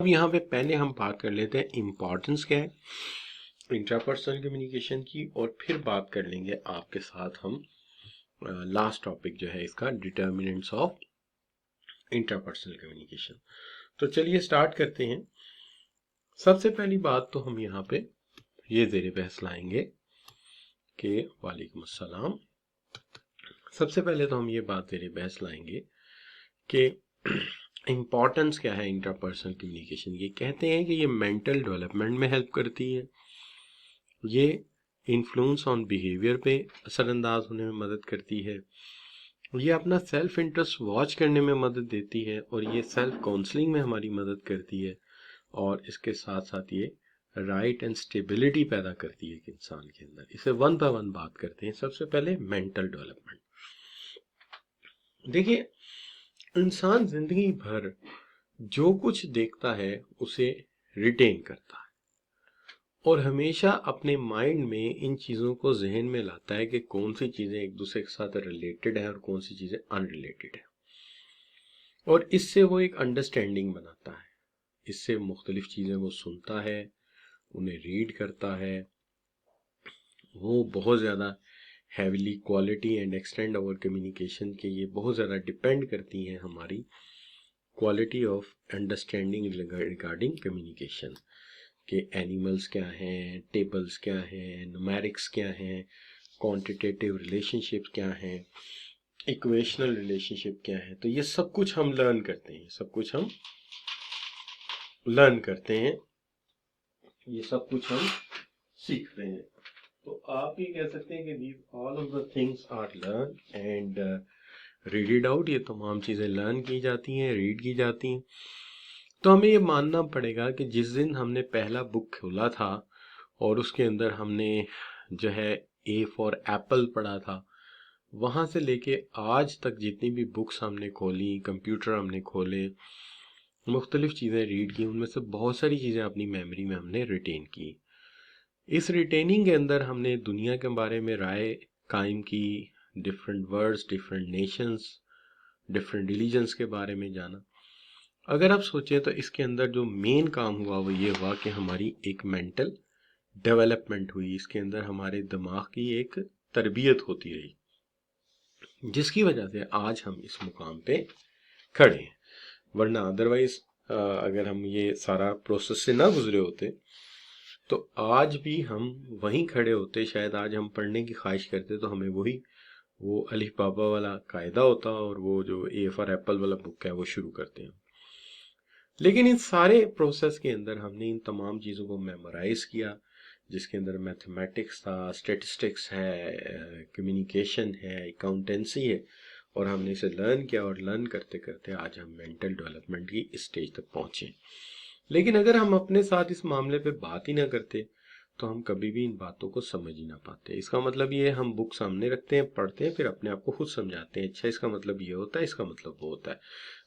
अब यहाँ पे पहले हम बात कर लेते हैं इम्पोर्टेंस क्या है इंट्रापर्सनल कम्युनिकेशन की, और फिर बात कर लेंगे आपके साथ हम लास्ट टॉपिक जो है इसका डिटर्मिनेंट्स ऑफ इंट्रापर्सनल कम्युनिकेशन। तो चलिए स्टार्ट करते हैं। सबसे पहली बात तो हम यहाँ पे ये ज़ेरे बहस लाएंगे कि वालेकुम अस्सलाम। सबसे पहले तो हम ये बात ज़ेरे बहस लाएंगे कि इम्पोर्टेंस क्या है इंट्रापर्सनल कम्युनिकेशन की। कहते हैं कि ये मेंटल डेवलपमेंट में हेल्प करती है, ये इन्फ्लुएंस ऑन बिहेवियर पे असरअंदाज होने में मदद करती है, ये अपना सेल्फ इंटरेस्ट वॉच करने में मदद देती है, और ये सेल्फ काउंसलिंग में हमारी मदद करती है, और इसके साथ साथ ये राइट एंड स्टेबिलिटी पैदा करती है एक इंसान के अंदर। इसे वन बाय वन बात करते हैं। सबसे पहले मेंटल डेवलपमेंट। देखिए, इंसान जिंदगी भर जो कुछ देखता है उसे रिटेन करता है, और हमेशा अपने माइंड में इन चीज़ों को जहन में लाता है कि कौन सी चीज़ें एक दूसरे के साथ रिलेटेड है और कौन सी चीज़ें अनरिलेटेड है, और इससे वो एक अंडरस्टैंडिंग बनाता है। इससे मुख्तलिफ चीज़ें वो सुनता है, उन्हें रीड करता है। वो बहुत ज़्यादा heavily quality and extend our communication के ये बहुत ज़्यादा डिपेंड करती हैं हमारी quality of understanding regarding communication. के एनिमल्स क्या हैं, टेबल्स क्या हैं, न्यूमेरिक्स क्या हैं, क्वांटिटेटिव रिलेशनशिप क्या हैं, इक्वेशनल रिलेशनशिप क्या है। तो ये सब कुछ हम लर्न करते हैं, सब कुछ हम लर्न करते हैं, ये सब कुछ हम सीखते हैं। तो आप ये कह सकते हैं कि these all of the things are learned and read it out। ये तमाम चीज़ें लर्न की जाती हैं, रीड की जाती हैं। तो हमें ये मानना पड़ेगा कि जिस दिन हमने पहला बुक खोला था और उसके अंदर हमने जो है ए फॉर एप्पल पढ़ा था, वहाँ से लेके आज तक जितनी भी बुक्स हमने खोली, कंप्यूटर हमने खोले, मुख्तलिफ चीज़ें रीड की, उनमें से बहुत सारी चीज़ें अपनी मेमोरी में हमने रिटेन की। इस रिटेनिंग के अंदर हमने दुनिया के बारे में राय कायम की, different words, different Nations, different religions के बारे में जाना। अगर आप सोचें तो इसके अंदर जो मेन काम हुआ वो ये हुआ कि हमारी एक मेंटल डेवलपमेंट हुई। इसके अंदर हमारे दिमाग की एक तरबियत होती रही, जिसकी वजह से आज हम इस मुकाम पे खड़े हैं। वरना अदरवाइज अगर हम ये सारा प्रोसेस से ना गुजरे होते तो आज भी हम वहीं खड़े होते। शायद आज हम पढ़ने की ख्वाहिश करते तो हमें वो अलिफ बाबा वाला कायदा होता और वो जो ए फॉर एप्पल वाला बुक है वो शुरू करते हैं। लेकिन इन सारे प्रोसेस के अंदर हमने इन तमाम चीज़ों को मेमोराइज किया, जिसके अंदर मैथमेटिक्स था, स्टेटिस्टिक्स है, कम्युनिकेशन है, अकाउंटेंसी है, और हमने इसे लर्न किया, और लर्न करते करते आज हम मेंटल डेवलपमेंट की स्टेज तक पहुँचे। लेकिन अगर हम अपने साथ इस मामले पे बात ही ना करते तो हम कभी भी इन बातों को समझ ही ना पाते। इसका मतलब ये हम बुक सामने रखते हैं, पढ़ते हैं, फिर अपने आप को खुद समझाते हैं। अच्छा इसका मतलब ये होता है, इसका मतलब वो होता है।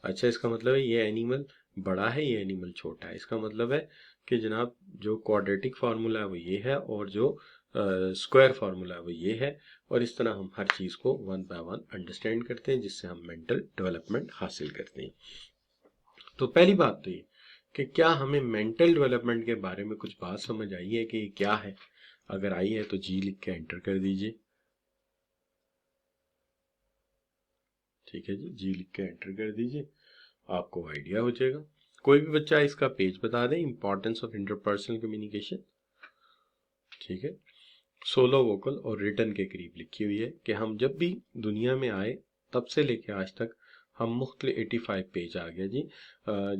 अच्छा इसका मतलब है ये एनिमल बड़ा है, ये एनिमल छोटा है। इसका मतलब है कि जनाब जो क्वाड्रेटिक फार्मूला है वो ये है, और जो स्क्वायर फार्मूला है वो ये है। और इस तरह हम हर चीज़ को वन बाय वन अंडरस्टैंड करते हैं, जिससे हम मेंटल डेवलपमेंट हासिल करते हैं। तो पहली बात तो ये कि क्या हमें मेंटल डेवलपमेंट के बारे में कुछ बात समझ आई है कि ये क्या है। अगर आई है तो जी लिख के एंटर कर दीजिए। ठीक है जी, जी लिख के एंटर कर दीजिए, आपको आइडिया हो जाएगा। कोई भी बच्चा इसका पेज बता दे, इंपॉर्टेंस ऑफ इंटरपर्सनल कम्युनिकेशन। ठीक है, सोलो वोकल और रिटर्न के करीब लिखी हुई है कि हम जब भी दुनिया में आए तब से लेके आज तक हम मुख्तलिफ 85 पेज आ गया जी।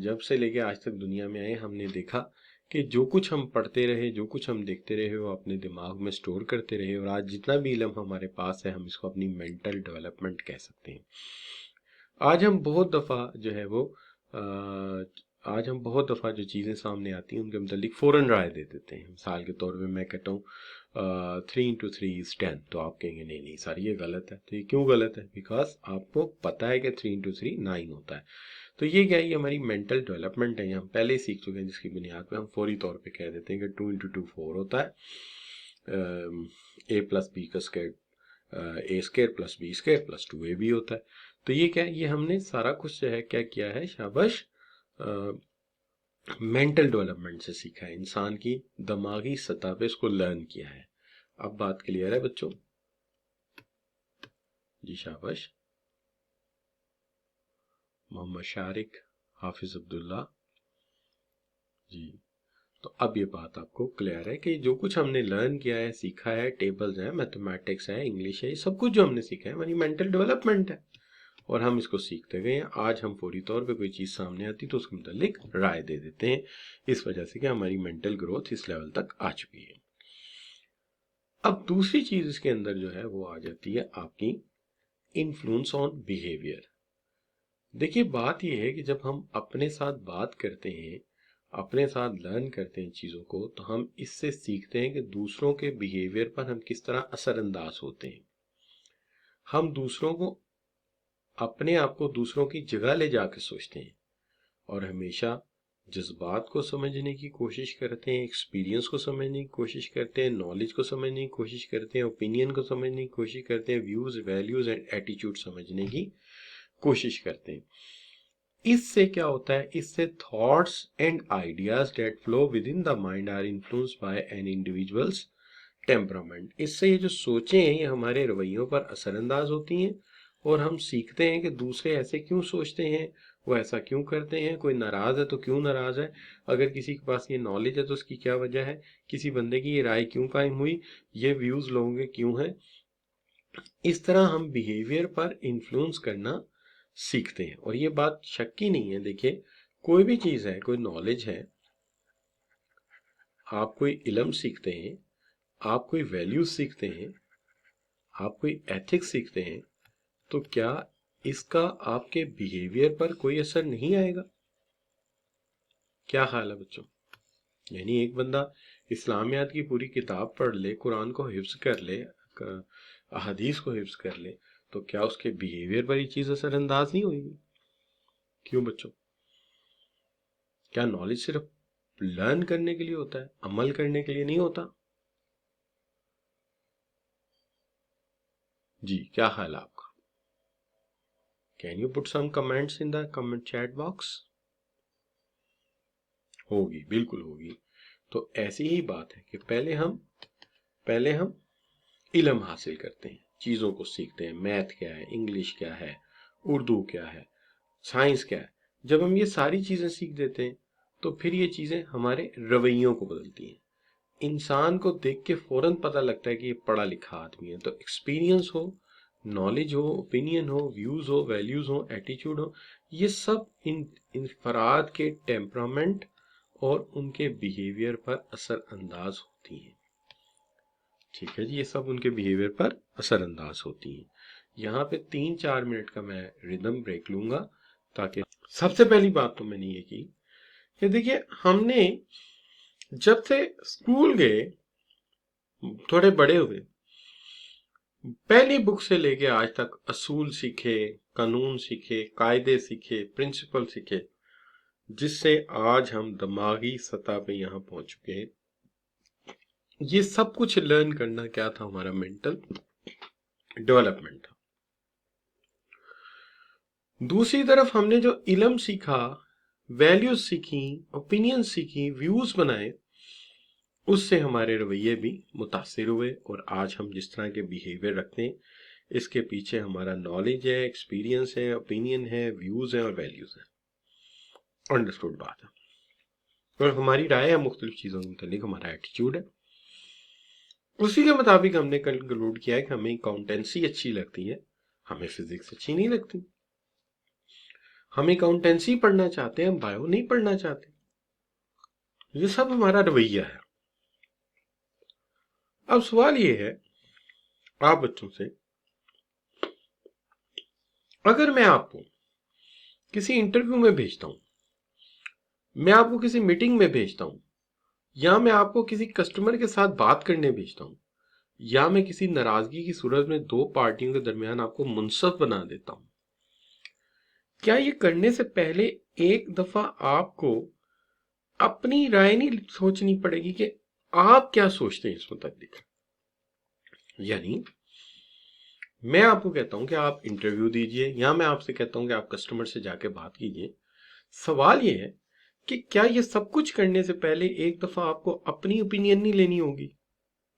जब से लेके आज तक दुनिया में आए हमने देखा कि जो कुछ हम पढ़ते रहे, जो कुछ हम देखते रहे, वो अपने दिमाग में स्टोर करते रहे, और आज जितना भी इल्म हमारे पास है हम इसको अपनी मेंटल डेवलपमेंट कह सकते हैं। आज हम बहुत दफ़ा जो है वो आज हम बहुत दफ़ा जो चीज़ें सामने आती हैं उनके मतलब फ़ौरन राय दे देते हैं। मिसाल के तौर पे मैं कहता हूँ 3 into 3 is 10, तो आप कहेंगे नहीं नहीं सर ये गलत है। तो ये क्यों गलत है? बिकॉज आपको पता है कि 3 into 3 9 होता है। तो ये क्या है, ये हमारी मेंटल डेवलपमेंट है, ये हम पहले ही सीख चुके हैं, जिसकी बुनियाद पे हम फौरी तौर पे कह देते हैं कि 2 into 2 4 होता है। ए प्लस बी का square, A square plus B square plus 2ab होता है। तो ये क्या है, ये हमने सारा कुछ जो है क्या किया है, शाबाश मेंटल डेवलपमेंट से सीखा है, इंसान की दिमागी सतह पे इसको लर्न किया है। अब बात क्लियर है बच्चों? जी शाबाश। मोहम्मद शारिक, हाफिज अब्दुल्ला जी। तो अब ये बात आपको क्लियर है कि जो कुछ हमने लर्न किया है, सीखा है, टेबल्स हैं, मैथमेटिक्स है, इंग्लिश है, ये सब कुछ जो हमने सीखा है हमारी मेंटल डेवलपमेंट है, और हम इसको सीखते गए हैं। आज हम फौरी तौर पे कोई चीज़ सामने आती तो उसके मुतालिक राय दे देते हैं, इस वजह से कि हमारी मेंटल ग्रोथ इस लेवल तक आ चुकी है। अब दूसरी चीज़ इसके अंदर जो है वो आ जाती है आपकी इन्फ्लुएंस ऑन बिहेवियर। देखिए बात यह है कि जब हम अपने साथ बात करते हैं, अपने साथ लर्न करते हैं चीज़ों को, तो हम इससे सीखते हैं कि दूसरों के बिहेवियर पर हम किस तरह असरअंदाज होते हैं। हम दूसरों को, अपने आप को दूसरों की जगह ले जाकर सोचते हैं, और हमेशा जज्बात को समझने की कोशिश करते हैं, एक्सपीरियंस को समझने की कोशिश करते हैं, नॉलेज को समझने की कोशिश करते हैं, ओपिनियन को समझने की कोशिश करते हैं, व्यूज, वैल्यूज एंड एटीट्यूड समझने की कोशिश करते हैं। इससे क्या होता है, इससे thoughts and ideas that flow within the mind are influenced by an individual's temperament. इससे ये जो सोचें हैं ये हमारे रवैयों पर असरअंदाज होती हैं, और हम सीखते हैं कि दूसरे ऐसे क्यों सोचते हैं, वो ऐसा क्यों करते हैं, कोई नाराज है तो क्यों नाराज है, अगर किसी के पास ये नॉलेज है तो उसकी क्या वजह है, किसी बंदे की ये राय क्यों कायम हुई, ये व्यूज लोगों के क्यों हैं। इस तरह हम बिहेवियर पर इन्फ्लुएंस करना सीखते हैं, और ये बात शक की नहीं है। देखिए कोई भी चीज़ है, कोई नॉलेज है, आप कोई इल्म सीखते हैं, आप कोई वैल्यूज सीखते हैं, आप कोई एथिक्स सीखते हैं, तो क्या इसका आपके बिहेवियर पर कोई असर नहीं आएगा? क्या ख्याल है बच्चों? यानी एक बंदा इस्लामियात की पूरी किताब पढ़ ले, कुरान को हिफ्ज कर ले, अहादीस को हिफ्ज कर ले, तो क्या उसके बिहेवियर पर ये चीज़ असरअंदाज नहीं होगी? क्यों बच्चों? क्या नॉलेज सिर्फ लर्न करने के लिए होता है, अमल करने के लिए नहीं होता? जी, क्या ख्याल है आपका? Can you put some comments in the comment chat box? होगी, बिल्कुल होगी। तो ऐसी ही बात है कि पहले हम इल्म हासिल करते हैं, चीज़ों को सीखते हैं, मैथ क्या है, इंग्लिश क्या है, उर्दू क्या है, साइंस क्या है। जब हम ये सारी चीज़ें सीख देते हैं तो फिर ये चीज़ें हमारे रवैयों को बदलती हैं। इंसान को देख के फौरन पता लगता है कि ये पढ़ा लिखा आदमी है। तो एक्सपीरियंस हो, नॉलेज हो, ओपिनियन हो, व्यूज हो, वैल्यूज हो, एटीट्यूड हो, ये सब इन इंफराद के टेम्परामेंट और उनके बिहेवियर पर असरअंदाज होती हैं। ठीक है जी, ये सब उनके बिहेवियर पर असरअंदाज होती हैं। यहाँ पे 3-4 मिनट का मैं रिदम ब्रेक लूंगा, ताकि सबसे पहली बात तो मैंने ये की कि देखिए हमने जब से स्कूल गए, थोड़े बड़े हुए, पहली बुक से लेके आज तक असूल सीखे, कानून सीखे, कायदे सीखे, प्रिंसिपल सीखे, जिससे आज हम दिमागी सतह पे यहाँ पहुंच चुके हैं। ये सब कुछ लर्न करना क्या था? हमारा मेंटल डेवलपमेंट था। दूसरी तरफ हमने जो इल्म सीखा, वैल्यूज सीखी, ओपिनियन सीखी, व्यूज बनाए, उससे हमारे रवैये भी मुतासिर हुए, और आज हम जिस तरह के बिहेवियर रखते हैं इसके पीछे हमारा नॉलेज है, एक्सपीरियंस है, ओपिनियन है, व्यूज है और वैल्यूज है। अंडरस्टूड बात है। और हमारी राय है मुख्तलिफ चीज़ों के मुतालिक, हमारा एटीट्यूड है। उसी के मुताबिक हमने कंक्लूड किया है कि हमें अकाउंटेंसी अच्छी लगती है, हमें फिजिक्स अच्छी नहीं लगती। हम अकाउंटेंसी पढ़ना चाहते हैं, हम बायो नहीं पढ़ना चाहते। ये सब हमारा रवैया है। अब सवाल ये है आप बच्चों से, अगर मैं आपको किसी इंटरव्यू में भेजता हूं, मैं आपको किसी मीटिंग में भेजता हूं, या मैं आपको किसी कस्टमर के साथ बात करने भेजता हूं, या मैं किसी नाराजगी की सूरत में दो पार्टियों के दरमियान आपको मुनसफ बना देता हूं, क्या ये करने से पहले एक दफा आपको अपनी राय नहीं सोचनी पड़ेगी कि आप क्या सोचते हैं इस मुताबिक? यानी मैं आपको कहता हूं कि आप इंटरव्यू दीजिए, या मैं आपसे कहता हूं कि आप कस्टमर से जाके बात कीजिए। सवाल ये है कि क्या ये सब कुछ करने से पहले एक दफा आपको अपनी ओपिनियन नहीं लेनी होगी?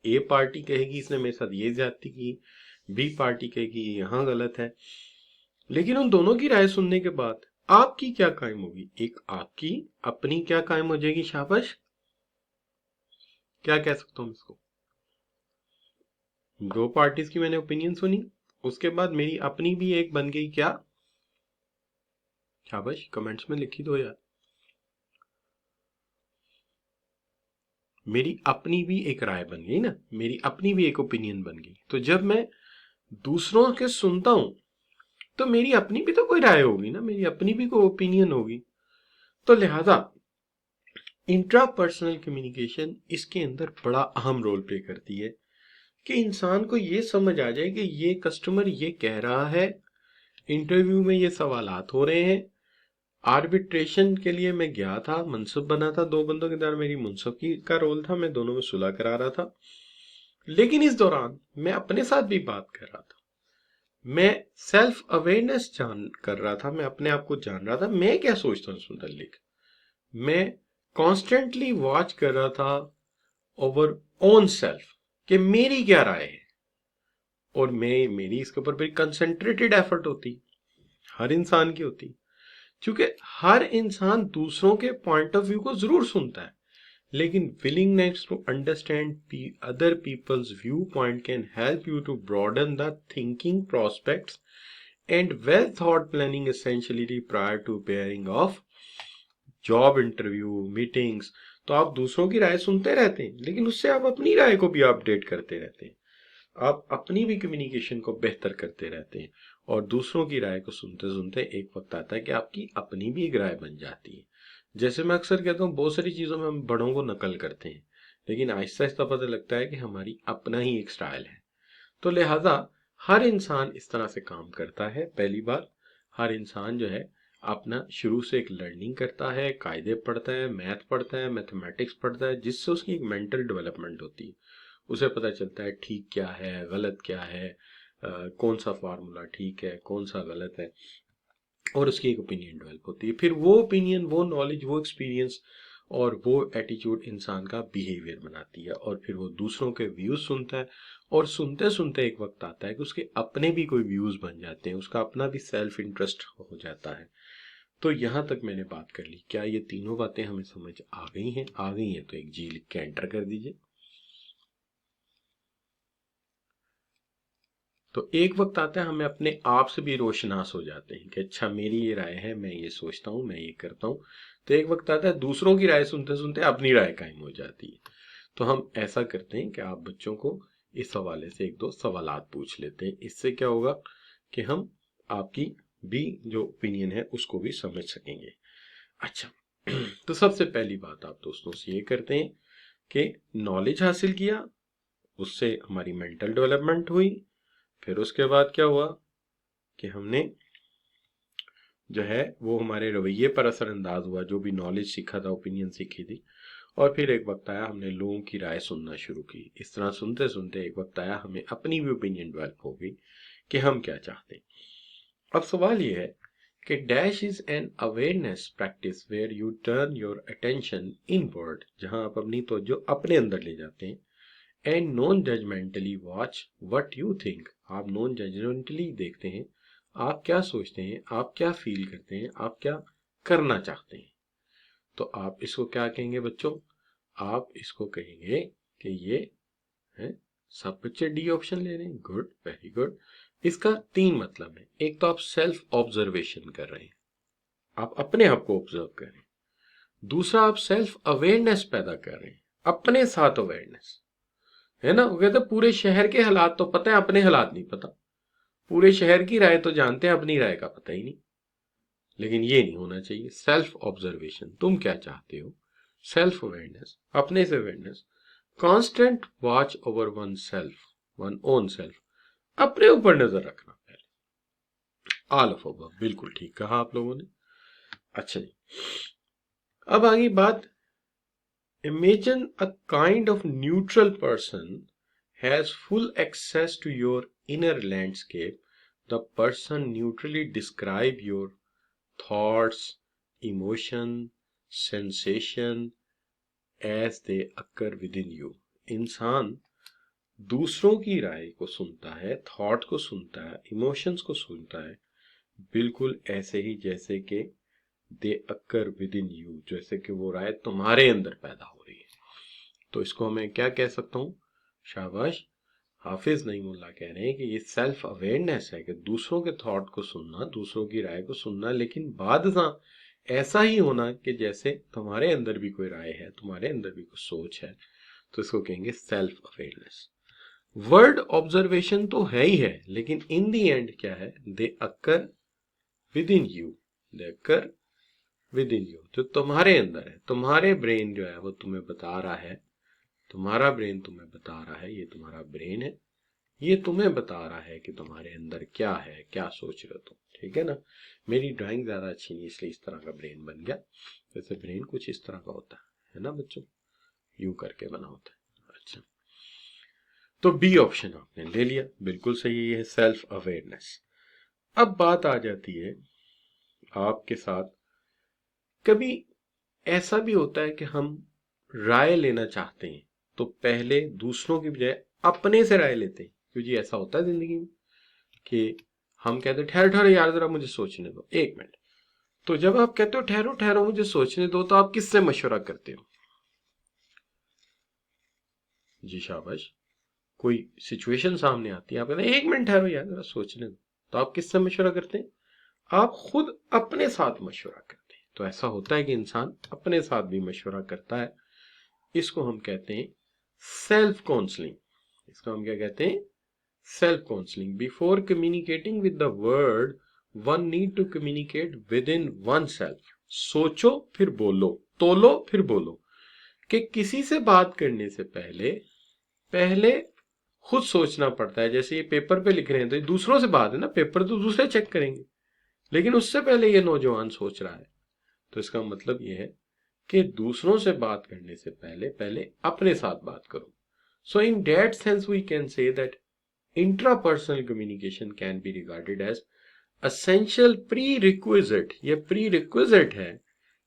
ए पार्टी कहेगी इसने मेरे साथ ये ज्यादती की, बी पार्टी कहेगी ये यहाँ गलत है, लेकिन उन दोनों की राय सुनने के बाद आपकी क्या कायम होगी? एक आपकी अपनी क्या कायम हो जाएगी? शाबाश, क्या कह सकता हूं इसको? दो पार्टीज की मैंने ओपिनियन सुनी, उसके बाद मेरी अपनी भी एक बन गई। क्या? शाबाश, कमेंट्स में लिखी दो यार। मेरी अपनी भी एक राय बन गई ना, मेरी अपनी भी एक ओपिनियन बन गई। तो जब मैं दूसरों के सुनता हूं तो मेरी अपनी भी तो कोई राय होगी ना, मेरी अपनी भी कोई ओपिनियन होगी। तो लिहाजा इंट्रापर्सनल कम्युनिकेशन इसके अंदर बड़ा अहम रोल प्ले करती है कि इंसान को ये समझ आ जाए कि ये कस्टमर ये कह रहा है, इंटरव्यू में ये सवालात हो रहे हैं, आर्बिट्रेशन के लिए मैं गया था, मनसब बना था, दो बंदों के दरमियान मेरी मुंसफी का रोल था, मैं दोनों में सुलह करा रहा था, लेकिन इस दौरान मैं अपने साथ भी बात कर रहा था, मैं सेल्फ अवेयरनेस जान कर रहा था, मैं अपने आप को जान रहा था, मैं क्या सोचता हूँ इस मुतालिक, मैं कॉन्स्टेंटली वॉच कर रहा था ओवर ओन सेल्फ कि मेरी क्या राय है, और मेरी इसके ऊपर बड़ी कंसंट्रेटेड एफर्ट होती, हर इंसान की होती, क्योंकि हर इंसान दूसरों के पॉइंट ऑफ व्यू को जरूर सुनता है, लेकिन willingness to understand other people's view point can help you to broaden the thinking prospects and well thought planning essentially prior to pairing of job interview meetings. तो आप दूसरों की राय सुनते रहते हैं, लेकिन उससे आप अपनी राय को भी अपडेट करते रहते हैं, आप अपनी भी कम्युनिकेशन को बेहतर करते रहते हैं, और दूसरों की राय को सुनते सुनते एक वक्त आता है कि आपकी अपनी भी एक राय बन जाती है। जैसे मैं अक्सर कहता हूँ, बहुत सारी चीजों में हम बड़ों को नकल करते हैं, लेकिन आहिस्ता आहिस्ता पता लगता है कि हमारी अपना ही एक स्टाइल है। तो लिहाजा हर इंसान इस तरह से काम करता है। पहली बार, हर इंसान जो है अपना शुरू से एक लर्निंग करता है, कायदे पढ़ता है, मैथ पढ़ता है, मैथमेटिक्स पढ़ता है, जिससे उसकी एक मेंटल डेवलपमेंट होती है, उसे पता चलता है ठीक क्या है, गलत क्या है, कौन सा फार्मूला ठीक है, कौन सा गलत है, और उसकी एक ओपिनियन डेवलप होती है। फिर वो ओपिनियन, वो नॉलेज, वो एक्सपीरियंस और वो एटीट्यूड इंसान का बिहेवियर बनाती है, और फिर वो दूसरों के व्यूज सुनता है, और सुनते सुनते एक वक्त आता है कि उसके अपने भी कोई व्यूज बन जाते हैं, उसका अपना भी सेल्फ इंटरेस्ट हो जाता है। तो यहां तक मैंने बात कर ली। क्या ये तीनों बातें हमें समझ आ गई हैं? आ गई हैं तो एक जी लिख के एंटर कर दीजिए। तो एक वक्त आता है हमें अपने आप से भी रोशनास हो जाते हैं कि अच्छा, मेरी ये राय है, मैं ये सोचता हूँ, मैं ये करता हूँ। तो एक वक्त आता है दूसरों की राय सुनते सुनते अपनी राय कायम हो जाती है। तो हम ऐसा करते हैं कि आप बच्चों को इस हवाले से एक दो सवालात पूछ लेते हैं। इससे क्या होगा कि हम आपकी भी जो ओपिनियन है उसको भी समझ सकेंगे। अच्छा, तो सबसे पहली बात आप दोस्तों से ये करते हैं कि नॉलेज हासिल किया, उससे हमारी मेंटल डेवलपमेंट हुई, फिर उसके बाद क्या हुआ कि हमने जो है वो हमारे रवैये पर असरअंदाज हुआ, जो भी नॉलेज सीखा था, ओपिनियन सीखी थी, और फिर एक वक्त आया हमने लोगों की राय सुनना शुरू की। इस तरह सुनते सुनते एक वक्त आया हमें अपनी भी ओपिनियन डेवलप हो गई कि हम क्या चाहते हैं। अब सवाल ये है कि dash is an awareness practice where you turn your attention inward, जहां आप अपनी तवज्जो अपने अंदर ले जाते हैं, and non judgmentally watch what you think, आप नॉन जजमेंटली देखते हैं, आप क्या सोचते हैं, आप क्या फील करते हैं, आप क्या करना चाहते हैं। तो आप इसको क्या कहेंगे बच्चों? आप इसको कहेंगे कि ये है, सब बच्चे डी ऑप्शन ले रहे हैं, गुड, वेरी गुड। इसका तीन मतलब है। एक तो आप सेल्फ ऑब्जर्वेशन कर रहे हैं, आप अपने आप को ऑब्जर्व कर रहे हैं। दूसरा, आप सेल्फ अवेयरनेस पैदा कर रहे हैं, अपने साथ अवेयरनेस, है ना। वो कहते हैं पूरे शहर के हालात तो पता है, अपने हालात नहीं पता। पूरे शहर की राय तो जानते हैं, अपनी राय का पता ही नहीं। लेकिन ये नहीं होना चाहिए। सेल्फ ऑब्जर्वेशन, तुम क्या चाहते हो, सेल्फ अवेयरनेस, अपने से awareness, constant watch over one self, one own self, अपने ऊपर नजर रखना। पहले ऑल ऑफ अबव, बिल्कुल ठीक कहा आप लोगों ने। अच्छा जी, अब आगे बात, imagine a kind of neutral person has full access to your inner landscape. The person neutrally describe your thoughts, emotion, sensation as they occur within you। इंसान दूसरों की राय को सुनता है, थॉट को सुनता है, इमोशंस को सुनता है, बिल्कुल ऐसे ही जैसे कि दे अक्कर विद इन यू, जैसे कि वो राय तुम्हारे अंदर पैदा हो रही है। तो इसको मैं क्या कह सकता हूँ? शाबाश, हाफिज नईमुल्लाह कह रहे हैं कि ये सेल्फ अवेयरनेस है कि दूसरों के थॉट को सुनना, दूसरों की राय को सुनना, लेकिन बाद ऐसा ही होना कि जैसे तुम्हारे अंदर भी कोई राय है, तुम्हारे अंदर भी कोई सोच है। तो इसको कहेंगे सेल्फ अवेयरनेस। वर्ड ऑब्जर्वेशन तो है ही है, लेकिन इन दी एंड क्या है? They occur within you, they occur within you, जो तुम्हारे अंदर है। तुम्हारे ब्रेन जो है वो तुम्हें बता रहा है, तुम्हारा ब्रेन तुम्हें बता रहा है, ये तुम्हारा ब्रेन है, ये तुम्हें बता रहा है कि तुम्हारे अंदर क्या है, क्या सोच रहे हो तुम। ठीक है ना? मेरी ड्राइंग ज्यादा अच्छी नहीं इसलिए इस तरह का ब्रेन बन गया। वैसे ब्रेन कुछ इस तरह का होता है ना बच्चों? यू करके बना होता है। अच्छा, तो बी ऑप्शन आपने ले लिया, बिल्कुल सही है, सेल्फ अवेयरनेस। अब बात आ जाती है आपके साथ, कभी ऐसा भी होता है कि हम राय लेना चाहते हैं तो पहले दूसरों की बजाय अपने से राय लेते हैं। क्योंकि ऐसा होता है जिंदगी में कि हम कहते हैं ठहरो ठहरो यार जरा मुझे सोचने दो, एक मिनट। तो जब आप कहते हो ठहरो ठहरो मुझे सोचने दो, तो आप किससे मशवरा करते हो? जी शाबाश। कोई सिचुएशन सामने आती है, आप कहते हैं एक मिनट ठहरो यार जरा सोचने दो, तो आप किससे मशवरा करते हैं? आप खुद अपने साथ मशवरा करते हैं। तो ऐसा होता है कि इंसान अपने साथ भी मशवरा करता है। इसको हम कहते हैं सेल्फ काउंसलिंग। इसको हम क्या कहते हैं? Self counselling. Before communicating with the world one need to communicate within oneself. सोचो फिर बोलो, तोलो फिर बोलो। कि किसी से बात करने से पहले खुद सोचना पड़ता है। जैसे ये पेपर पे लिख रहे हैं तो ये दूसरों से बात है ना, पेपर तो दूसरे चेक करेंगे, लेकिन उससे पहले ये नौजवान सोच रहा है। तो इसका मतलब ये है कि दूसरों से बात करने से पहले अपने साथ बात करो। So in that sense we can say that intrapersonal communication can be regarded as essential prerequisite. ये प्री-रिक्विजिट है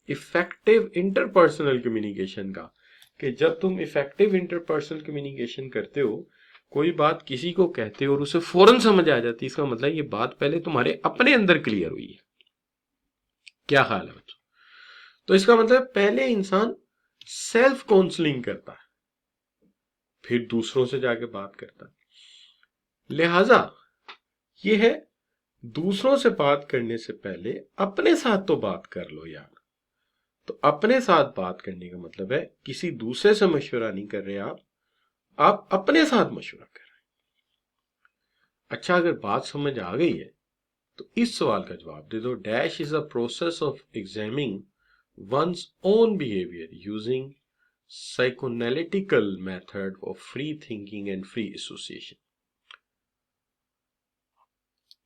इफेक्टिव इंटरपर्सनल कम्युनिकेशन का, कि जब तुम इफेक्टिव इंटरपर्सनल कम्युनिकेशन करते हो, कोई बात किसी को कहते हो और उसे फौरन समझ आ जाती है, इसका मतलब ये बात पहले तुम्हारे अपने अंदर क्लियर हुई है। क्या हाल है बच्चों? तो इसका मतलब पहले इंसान सेल्फ काउंसलिंग करता है, फिर दूसरों से जाके बात करता है। लिहाजा ये है, दूसरों से बात करने से पहले अपने साथ तो बात कर लो यार। तो अपने साथ बात करने का मतलब है किसी दूसरे से मशवरा नहीं कर रहे आप अपने साथ मशवरा कर रहे हैं। अच्छा, अगर बात समझ आ गई है तो इस सवाल का जवाब दे दो। Dash is a process of examining one's own behavior using psychoanalytical method of free thinking and free association।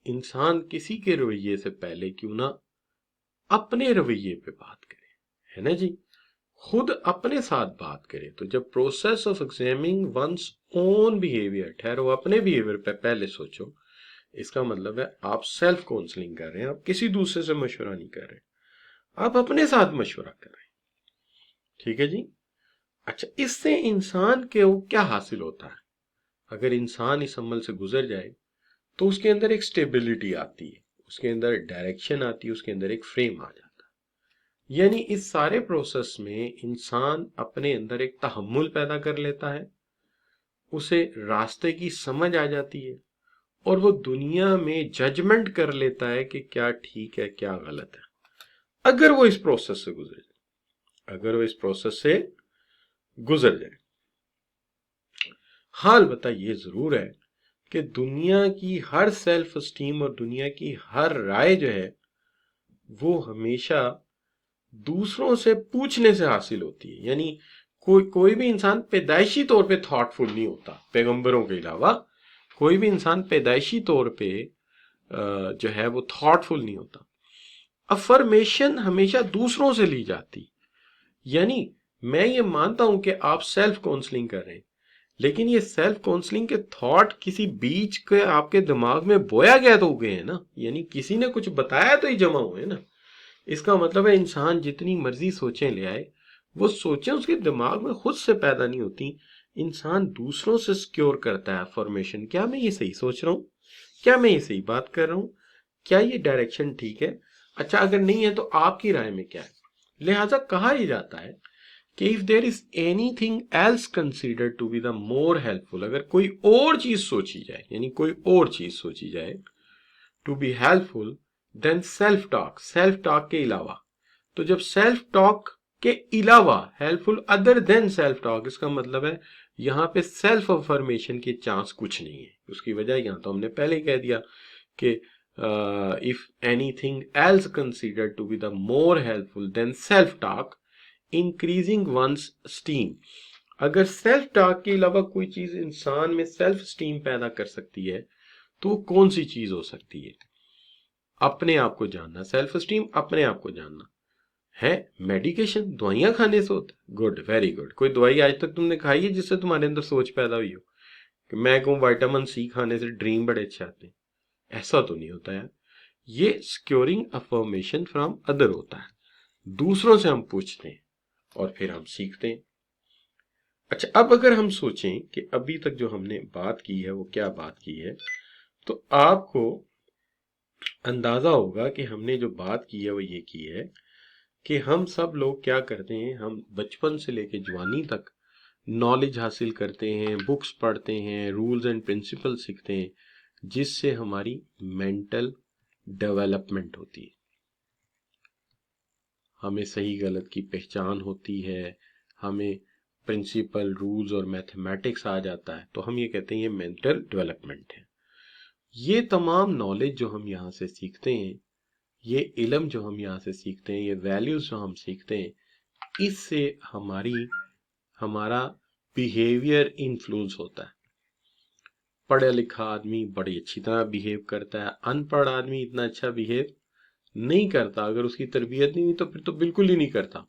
इंसान किसी के रवैये से पहले क्यों ना अपने रवैये पे बात करे, है ना जी? खुद अपने साथ बात करे। तो जब process of examining one's own behaviour, ठहरो अपने बिहेवियर पे पहले सोचो, इसका मतलब है आप सेल्फ काउंसलिंग कर रहे हैं, आप किसी दूसरे से मशवरा नहीं कर रहे, आप अपने साथ मशवरा कर रहे हैं। ठीक है जी? अच्छा, इससे इंसान के क्या हासिल होता है? अगर इंसान इस अमल से गुजर जाए तो उसके अंदर एक स्टेबिलिटी आती है, उसके अंदर डायरेक्शन आती है, उसके अंदर एक फ्रेम आ जाता है। यानी इस सारे प्रोसेस में इंसान अपने अंदर एक तहम्मुल पैदा कर लेता है, उसे रास्ते की समझ आ जाती है और वो दुनिया में जजमेंट कर लेता है कि क्या ठीक है क्या गलत है, अगर वो इस प्रोसेस से गुजर जाए, अगर वो इस प्रोसेस से गुजर जाए। हाल बता ये जरूर है कि दुनिया की हर सेल्फ स्टीम और दुनिया की हर राय जो है वो हमेशा दूसरों से पूछने से हासिल होती है। यानी कोई भी इंसान पैदाइशी तौर पे थॉटफुल नहीं होता, पैगंबरों के अलावा कोई भी इंसान पैदाइशी तौर पे जो है वो थॉटफुल नहीं होता। अफर्मेशन हमेशा दूसरों से ली जाती। यानी मैं ये मानता हूं कि आप सेल्फ काउंसलिंग कर रहे हैं, लेकिन ये सेल्फ काउंसलिंग के थॉट किसी बीच के आपके दिमाग में बोया गया तो गए हैं ना, यानी किसी ने कुछ बताया तो ही जमा हुए ना। इसका मतलब है इंसान जितनी मर्जी सोचें ले आए, वो सोचें उसके दिमाग में खुद से पैदा नहीं होती, इंसान दूसरों से सिक्योर करता है अफर्मेशन। क्या मैं ये सही सोच रहा हूँ, क्या मैं ये सही बात कर रहा हूँ, क्या ये डायरेक्शन ठीक है। अच्छा अगर नहीं है तो आपकी राय में क्या है। लिहाजा कहा ही जाता है कि if there is anything else considered to be the more helpful, अगर कोई और चीज सोची जाए, यानी कोई और चीज सोची जाए to be helpful then self talk, self talk के अलावा, तो जब सेल्फ टॉक के अलावा helpful other than self talk, इसका मतलब है यहाँ पे सेल्फ अफर्मेशन के चांस कुछ नहीं है। उसकी वजह यहाँ तो हमने पहले ही कह दिया कि if anything else considered to be the more helpful then self talk increasing one's esteem, अगर सेल्फ टॉक के अलावा कोई चीज इंसान में सेल्फ स्टीम पैदा कर सकती है तो वो कौन सी चीज हो सकती है। अपने आप को जानना, सेल्फ स्टीम, अपने आप को जानना है। मेडिकेशन, दवाइयां खाने से होता है, गुड, वेरी गुड। कोई दवाई आज तक तुमने खाई है जिससे तुम्हारे अंदर सोच पैदा हुई हो कि मैं कहूँ विटामिन सी खाने से ड्रीम बड़े अच्छे आते हैं? ऐसा तो नहीं होता यार। ये सिक्योरिंग अफर्मेशन फ्रॉम अदर होता है, दूसरों से हम पूछते हैं और फिर हम सीखते हैं। अच्छा अब अगर हम सोचें कि अभी तक जो हमने बात की है वो क्या बात की है, तो आपको अंदाजा होगा कि हमने जो बात की है वो ये की है कि हम सब लोग क्या करते हैं, हम बचपन से लेके जवानी तक नॉलेज हासिल करते हैं, बुक्स पढ़ते हैं, रूल्स एंड प्रिंसिपल सीखते हैं, जिससे हमारी मेंटल डेवलपमेंट होती है, हमें सही गलत की पहचान होती है, हमें प्रिंसिपल, रूल्स और मैथमेटिक्स आ जाता है, तो हम ये कहते हैं ये मेंटल डेवलपमेंट है। ये तमाम नॉलेज जो हम यहाँ से सीखते हैं, ये इल्म जो हम यहाँ से सीखते हैं, ये वैल्यूज जो हम सीखते हैं, इससे हमारा बिहेवियर इन्फ्लुएंस होता है। पढ़ा लिखा आदमी बड़ी अच्छी तरह बिहेव करता है, अनपढ़ आदमी इतना अच्छा बिहेव नहीं करता, अगर उसकी तरबियत नहीं हुई तो फिर तो बिल्कुल ही नहीं करता।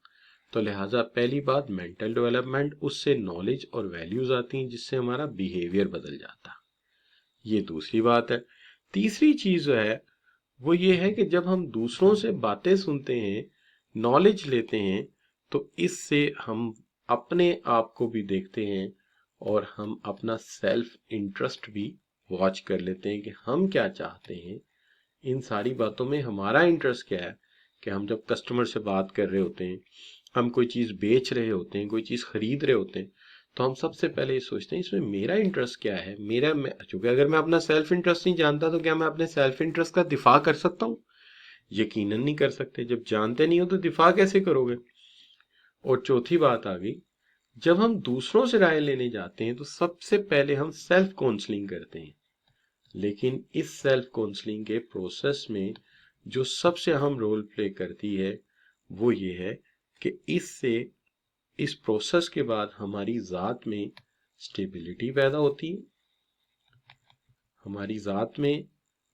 तो लिहाजा पहली बात मेंटल डेवलपमेंट, उससे नॉलेज और वैल्यूज आती हैं जिससे हमारा बिहेवियर बदल जाता है। ये दूसरी बात है। तीसरी चीज जो है वो ये है कि जब हम दूसरों से बातें सुनते हैं, नॉलेज लेते हैं, तो इससे हम अपने आप को भी देखते हैं और हम अपना सेल्फ इंटरेस्ट भी वॉच कर लेते हैं कि हम क्या चाहते हैं। इन सारी बातों में हमारा इंटरेस्ट क्या है, कि हम जब कस्टमर से बात कर रहे होते हैं, हम कोई चीज़ बेच रहे होते हैं, कोई चीज़ खरीद रहे होते हैं, तो हम सबसे पहले ये सोचते हैं इसमें मेरा इंटरेस्ट क्या है। चूंकि अगर मैं अपना सेल्फ इंटरेस्ट नहीं जानता तो क्या मैं अपने सेल्फ इंटरेस्ट का दिफा कर सकता हूँ? यकीनन नहीं कर सकते। जब जानते नहीं हो तो दिफा कैसे करोगे। और चौथी बात आ गई, जब हम दूसरों से राय लेने जाते हैं तो सबसे पहले हम सेल्फ काउंसलिंग करते हैं, लेकिन इस सेल्फ काउंसलिंग के प्रोसेस में जो सबसे अहम रोल प्ले करती है वो ये है कि इस प्रोसेस के बाद हमारी ज़ात में स्टेबिलिटी पैदा होती है, हमारी ज़ात में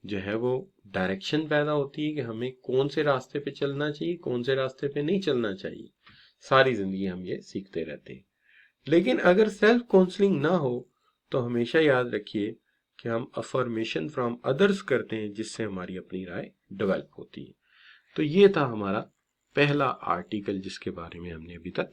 जो है वो डायरेक्शन पैदा होती है कि हमें कौन से रास्ते पे चलना चाहिए, कौन से रास्ते पे नहीं चलना चाहिए। सारी ज़िंदगी हम ये सीखते रहते हैं। लेकिन अगर सेल्फ काउंसलिंग ना हो तो हमेशा याद रखिए कि हम अफर्मेशन फ्रॉम अदर्स करते हैं जिससे हमारी अपनी राय डेवलप होती है। तो ये था हमारा पहला आर्टिकल जिसके बारे में हमने अभी तक